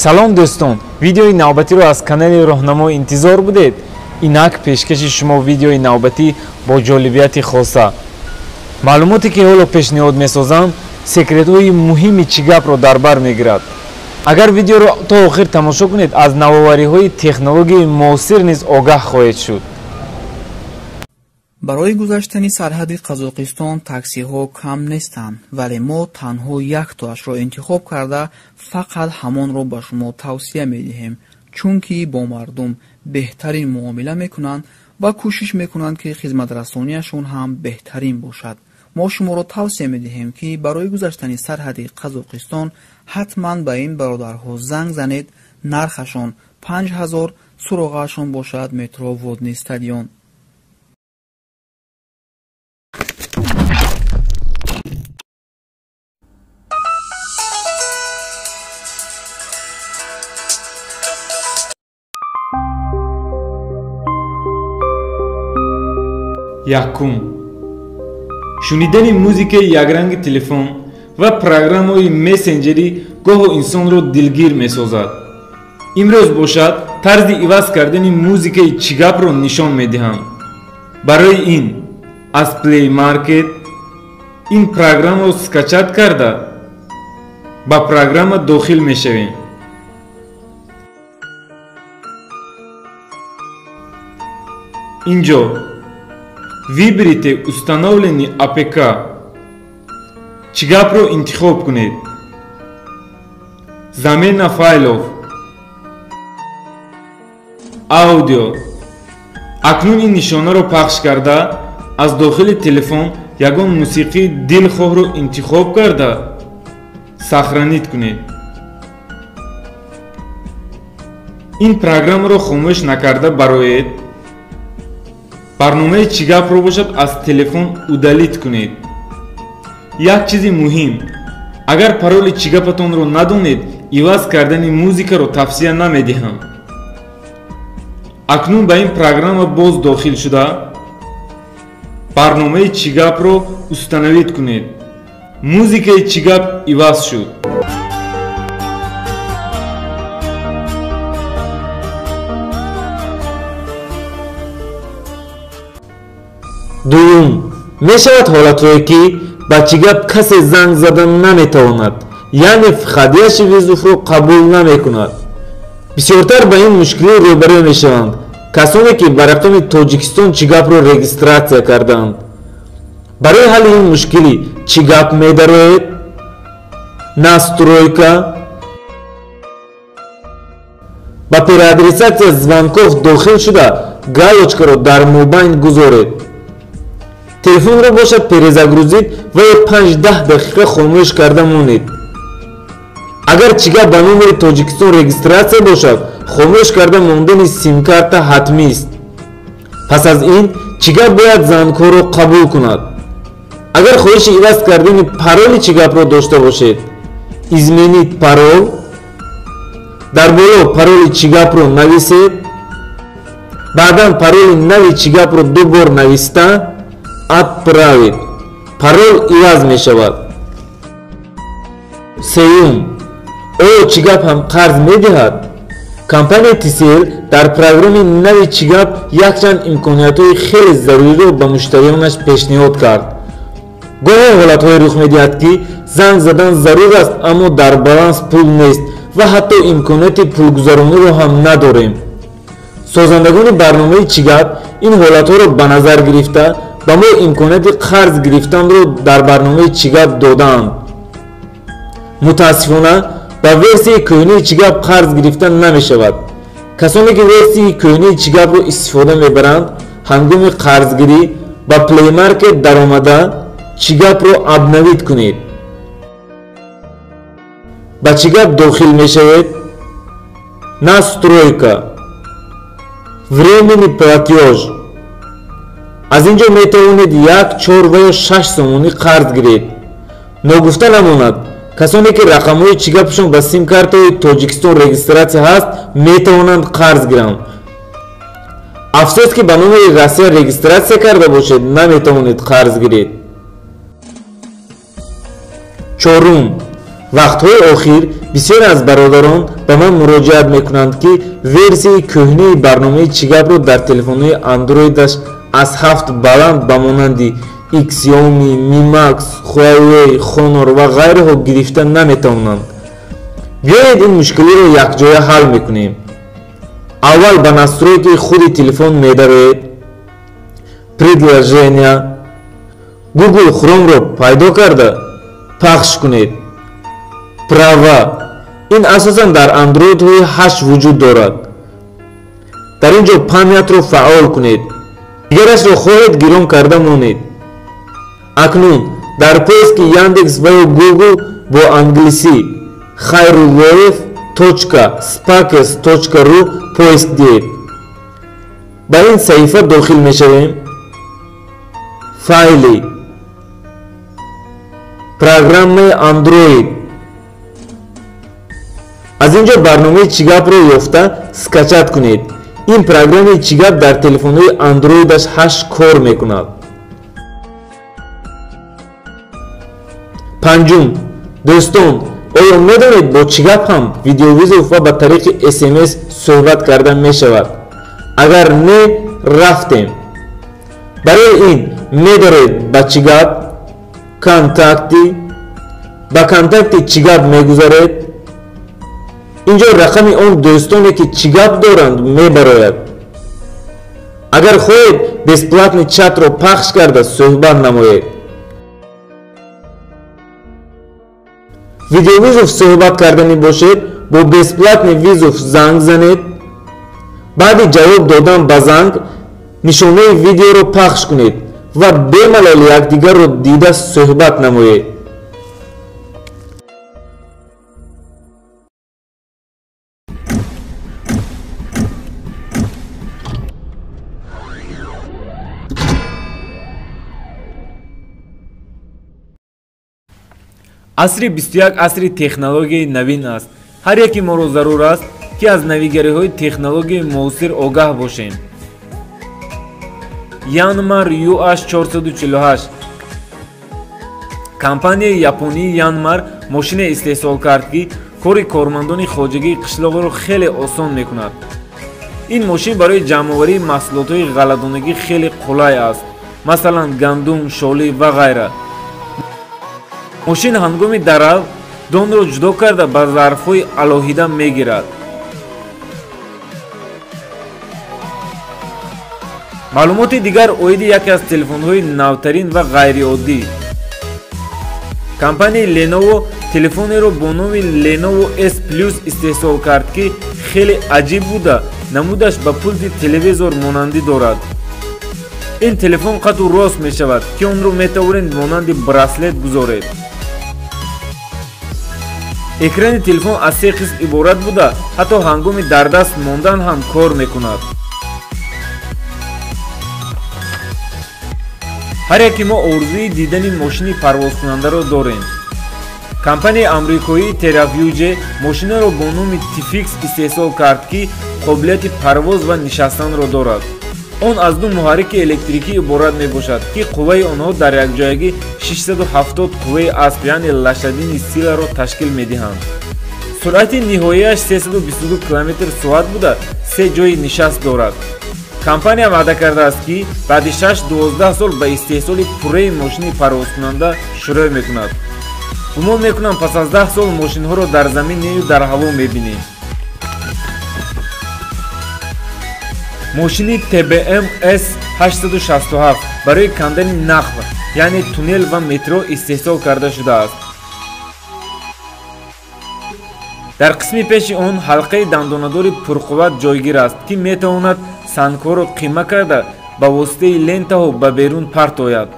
салом дӯстон, видеои навбатиро аз канали роҳнамо интизор будед. Инак пешкаши шумо видеои навбатӣ бо ҷолибияти хоса. маълумоте ки ҳоло пешниҳод месозам секретҳои муҳими чигапро дар бар мегирад. агар видеоро то охир тамошо кунед, аз навовариҳои технологияи муосир низ огаҳ хоҳед шуд. барои гузаштани сарҳади Қазоқистон таксиҳо кам нестанд, вале мо танҳо яктоашро интихоб карда фақат ҳамонро ба шумо тавсия медиҳем, чунки бо мардум беҳтарин муомила мекунанд ва кӯшиш мекунанд ки хизматрасонияшон ҳам беҳтарин бошад. мо шуморо тавсия медиҳем ки барои гузаштани сарҳади Қазоқистон ҳатман ба ин бародарҳо занг занед. нархашон 5000, суроғаашон бошад метро Водни стадион. якум шунидани музикаи якранги телефон ва программаҳои мессенҷерӣ гоҳо инсонро дилгир месозад. имрӯз бошад тарзи иваз кардани музикаи чигапро нишон медиҳам. барои ин аз Play Market ин программаро скачат карда ба программа дохил мешавем. инҷо виберите установлени АПК чигапро интихоб кунед. замена файлов аудио. акнун ин нишонаро пахш карда аз дохили телефон ягон мусиқии дилхоҳро интихоб карда сахранид кунед. ин программаро хомӯш накарда бароед барномаи чигапро бошад аз телефон удалид кунед. як чизи муҳим, агар пароли чигапатонро надонед, иваз кардани музикаро тавсия намедиҳам. акнун ба ин программа боз дохил шуда барномаи чигапро установид кунед. музикаи чигап иваз шуд. дуюм, мешавад ҳолатҳое ки ба чигап касе занг зада наметавонад, яъне хадияши визуфро қабул намекунад. бисёртар ба ин мушкилӣ рӯбарӯ мешаванд касоне ки ба рақами Тоҷикистон чигапро регистратсия кардаанд. барои ҳалли ин мушкилӣ чигап медароед, настройка, ба переадресатсия звонков дохил шуда галочкаро дар мобайн гузоред. телефонро бошад перезагрузид ва 5-10 дақиқа хомӯш карда монед. агар чигап ба номери Тоҷикистон регистратсия бошад, хомӯш карда мондани симкарта ҳатмист. пас аз ин чигап бояд зангҳоро қабул кунад. агар хоҳиши иваз кардани пароли чигапро дошта бошед, изменид парол, дар боло пароли чигапро нависед, баъдан пароли нави чигапро ду бор нависта отправид. парол иваз мешавад. сеюм, оё чигап ҳам қарз медиҳад? компанияи TCL дар программи нави чигап якчанд имкониятҳои хеле заруриро ба муштариёнаш пешниҳод кард. гоҳе ҳолатҳое рух медиҳад ки занг задан зарур аст, аммо дар баланс пул нест ва ҳатто имконияти пулгузарониро ҳам надорем. созандагони барномаи чигап ин ҳолатҳоро ба назар гирифта ба мо имконияти қарз гирифтанро дар барномаи чигап додаанд. мутаассифона ба версияи кӯҳнаи чигап қарз гирифта намешавад. касоне ки версияи кӯҳнаи чигапро истифода мебаранд, ҳангоми қарзгирӣ ба Play Market даромада чигапро абнавид кунед. ба чигап дохил мешавед. настройка, временный платёж. аз ин ҷо метавонед 1, 4 ва ё 6 сомонӣ қарз гиред. ногуфта намонад, касоне ки рақамҳои чигапшон ба симкартаҳои Тоҷикистон регистратсия ҳаст, метавонанд қарз гиранд. афсӯс ки ба номери Россия регистратсия карда бошед, наметавонед қарз гиред. чорум, вақтҳои охир бисёре аз бародарон ба ман муроҷиат мекунанд ки версияи кӯҳнаи барномаи чигапро дар телефонҳои андроидаш аз 7 баланд ба монанди Xiaomi, Mi Max, Huawei, Honor ва ғайраҳо гирифта наметавонанд. биёед ин мушкилиро якҷоя ҳал мекунем. аввал ба настройки худи телефон медароед, предложения, Google Chromeро пайдо карда пахш кунед. права ин асосан дар андроидҳои 8 вуҷуд дорад. дар ин ҷо памятро фаъол кунед. дигарашро хоҳед гирён карда монед. акнун дар поиски Яндекс ва ё Google бо англисӣ khairulloyev.spaces.ru поиск диҳед. ба ин саҳифа дохил мешавем. файли, программаи Android. аз ин ҷо барномаи чигапро ёфта скачат кунед. ин программаи чигап дар телефонҳои Androidаш 8 кор мекунад. панҷум, дӯстон, оё медонед бо чигап ҳам видеовизов ва ба тариқи SMS суҳбат карда мешавад? агар не, рафтем. барои ин медаред ба чигап, контакти, ба контакти чигап мегузаред. ин ҷо рақами он дӯстоне ки чигап доранд мебарояд. агар хоҳед бесплатни чатро пахш карда суҳбат намоед. видеовизов суҳбат кардани бошед, бо бесплатни визов занг занед. баъди ҷавоб додан ба занг нишонаи видеоро пахш кунед ва бемалол якдигарро дида суҳбат намоед. асри 21 асри технологияи навин аст. ҳар яки моро зарур аст ки аз навигариҳои технологияи муосир огаҳ бошем. Yanmar UH448 компанияи японии Yanmar мошине истеҳсол кард ки кори кормандони хоҷагии қишлоғро хеле осон мекунад. ин мошин барои ҷамъоварии маҳсулотҳои ғалладонагӣ хеле қулай аст, масалан гандум, шолӣ ва ғайра. мошин ҳангоми дарав донро ҷудо карда ба зарфҳои алоҳида мегирад. маълумоти дигар оиди яке аз телефонҳои навтарин ва ғайриоддӣ. компанияи Lenovo телефонеро бо номи Lenovo S Plus истеҳсол кард ки хеле аҷиб буда намудаш ба пулти телевизор монандӣ дорад. ин телефон қату рост мешавад ки онро метавонед монанди браслет гузоред. экрани телефон аз 3 қисм иборат буда ҳатто ҳангоми дар даст мондан ҳам кор мекунад. ҳар яке мо орзуи дидани мошини парвозкунандаро дорем. компанияи амрикоии TerraView мошинаро бо номи T-Fix истеҳсол кард ки қобилияти парвоз ва нишастанро дорад. он аз ду муҳаррики электрикӣ иборат мебошад ки қувваи онҳо дар якҷоягӣ 670 қувваи асп яъне лашадини силаро ташкил медиҳанд. суръати ниҳоияш 322 км/соат буда 3 ҷои нишаст дорад. компания ваъда кардааст ки баъди 6-12 сол ба истеҳсоли пурраи мошини парвозкунанда шурӯъ мекунад. гумон мекунам пас аз 10 сол мошинҳоро дар замин ё дар ҳаво мебинем. мошини TBM S867 барои кандани нақб яъне туннел ва метро истеҳсол карда шудааст. дар қисми пеши он ҳалқаи дандонадори пурқувват ҷойгир аст ки метавонад сангҳоро қима карда ба воситаи лентаҳо ба берун партояд.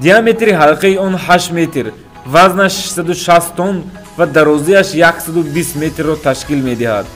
диаметри ҳалқаи он 8 метр, вазнаш 660 тонн ва дарозиаш 120 метрро ташкил медиҳад.